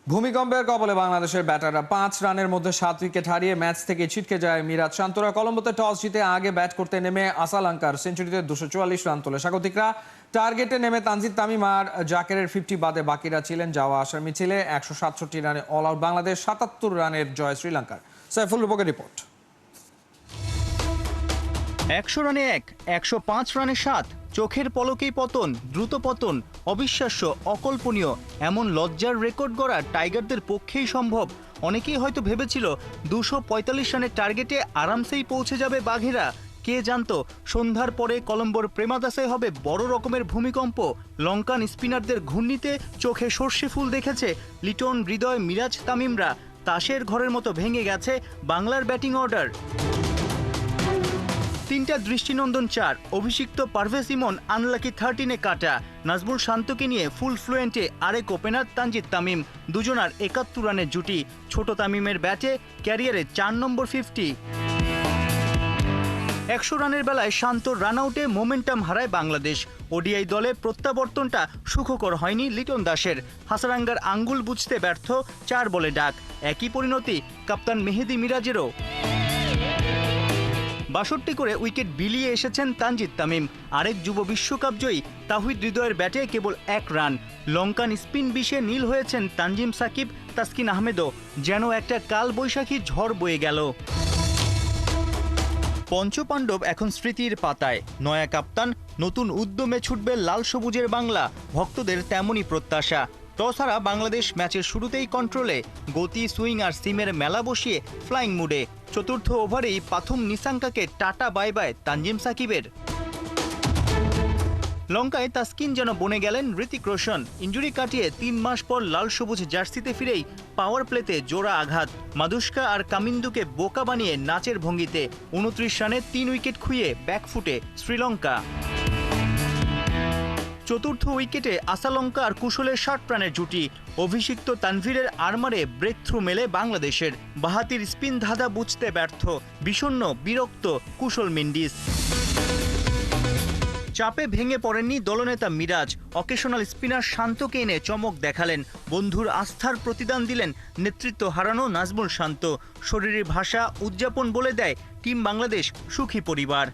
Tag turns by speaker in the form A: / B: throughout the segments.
A: ভূমিকম্পের কবলে বাংলাদেশের ব্যাটাররা 5 রানের মধ্যে 7 উইকেট হারিয়ে ম্যাচ থেকে ছিটকে যায় মিরাজ শান্তরা। কলম্বোতে টস জিতে আগে ব্যাট করতে নেমে আসালাঙ্কার সেঞ্চুরিতে 244 রান তোলে স্বাগতিকরা। টার্গেটে নেমে তানজিদ তামিম আর জাকেরের 50 বাদে বাকিরা ছিলেন যাওয়া আসার মিছিলে। 167 রানে অল আউট বাংলাদেশ, 77 রানের জয় শ্রীলঙ্কার। সাইফুল রূপকের রিপোর্ট।
B: 100 রানে 105 রানে 7, চোখের পলকেই পতন, দ্রুত পতন, অবিশ্বাস্য, অকল্পনীয় এমন লজ্জার রেকর্ড গড়া টাইগারদের পক্ষেই সম্ভব। অনেকেই হয়তো ভেবেছিল 245 রানের টার্গেটে আরামসেই পৌঁছে যাবে বাঘেরা। কে জানতো সন্ধ্যার পরে কলম্বোর প্রেমাদাসে হবে বড় রকমের ভূমিকম্প। লঙ্কান স্পিনারদের ঘূর্ণিতে চোখে সর্ষে ফুল দেখেছে লিটন, হৃদয়, মিরাজ, তামিমরা। তাসের ঘরের মতো ভেঙে গেছে বাংলার ব্যাটিং অর্ডার। 3টা দৃষ্টিনন্দন 4, অভিষিক্ত পারভেজ ইমন আনলাকি 13-এ কাটা। নাজমুল শান্তকে নিয়ে ফুল ফ্লুয়েন্টে আরেক ওপেনার তানজিদ তামিম, দুজনার 71 রানের জুটি। ছোট তামিমের ব্যাটে ক্যারিয়ারে 4 নম্বর 50। 100 রানের বেলায় শান্তর রান আউটে মোমেন্টাম হারায় বাংলাদেশ। ওডিআই দলে প্রত্যাবর্তনটা সুখকর হয়নি লিটন দাসের। হাসারাঙ্গার আঙ্গুল বুঝতে ব্যর্থ, 4 বলে ডাক। একই পরিণতি কাপ্তান মেহেদী মিরাজেরও। 62 করে উইকেট বিলিয়ে এসেছেন তানজিদ তামিম। আরেক যুব বিশ্বকাপ জয়ী তাহিদ হৃদয়ের ব্যাটে কেবল 1 রান। লঙ্কান স্পিন বিষে নীল হয়েছেন তানজিম সাকিব, তাসকিন আহমেদও। যেন একটা কাল বৈশাখী ঝড় বয়ে গেল। পঞ্চপাণ্ডব এখন স্মৃতির পাতায়। নয়া কাপ্তান, নতুন উদ্যমে ছুটবে লাল সবুজের বাংলা। ভক্তদের তেমনই প্রত্যাশা। টস হারা বাংলাদেশ ম্যাচের শুরুতেই কন্ট্রোলে। গতি, সুইং আর সিমের মেলা বসিয়ে ফ্লাইং মুডে। চতুর্থ ওভারেই পাথুম নিসাঙ্কাকে টাটা বাই বাই তানজিম সাকিবের। লঙ্কায় তাসকিন যেন বনে গেলেন ঋতিক রোশন। ইঞ্জুরি কাটিয়ে 3 মাস পর লাল সবুজ জার্সিতে ফিরেই পাওয়ার প্লেতে জোড়া আঘাত। মাদুস্কা আর কামিন্দুকে বোকা বানিয়ে নাচের ভঙ্গিতে 29 রানে 3 উইকেট খুইয়ে ব্যাকফুটে শ্রীলঙ্কা। চতুর্থ উইকেটে আসালঙ্কা আর কুশলের 60 রানের জুটি। অভিষিক্ত তানভীরের আরমারে ব্রেক থ্রু মেলে বাংলাদেশের। বাহাতির স্পিন ধাঁধা বুঝতে ব্যর্থ, বিষণ্ণ, বিরক্ত কুশল মেন্ডিস। চাপে ভেঙে পড়েননি দলনেতা মিরাজ। অকেশনাল স্পিনার শান্তকে এনে চমক দেখালেন। বন্ধুর আস্থার প্রতিদান দিলেন নেতৃত্ব হারানো নাজমুল শান্ত। শরীরের ভাষা, উদযাপন বলে দেয় টিম বাংলাদেশ সুখী পরিবার।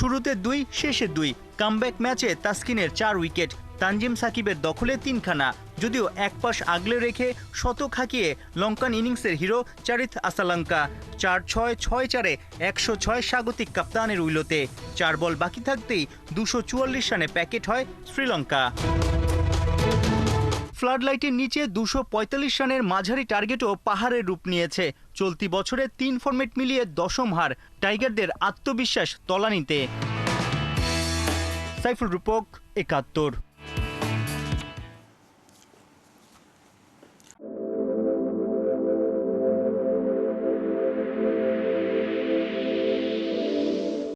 B: শুরুতে 2, শেষে 2। কামব্যাক ম্যাচে তাসকিনের 4 উইকেট, তানজিম সাকিবের দখলে 3খানা। যদিও এক পাশ আগলে রেখে শতক হাঁকিয়ে লঙ্কান ইনিংসের হিরো চারিথ আসালাঙ্কা। 4-6, 6-4-এ 106 স্বাগতিক কাপ্তানের উইলোতে। 4 বল বাকি থাকতেই 244 রানে প্যাকেট হয় শ্রীলঙ্কা। ফ্লাডলাইটের নিচে 245 রানের মাঝারি টার্গেটও পাহাড়ের রূপ নিয়েছে। চলতি বছরে 3 ফরম্যাট মিলিয়ে 10ম হার। টাইগারদের আত্মবিশ্বাস তলানিতে। সাইফুল রূপক, 71।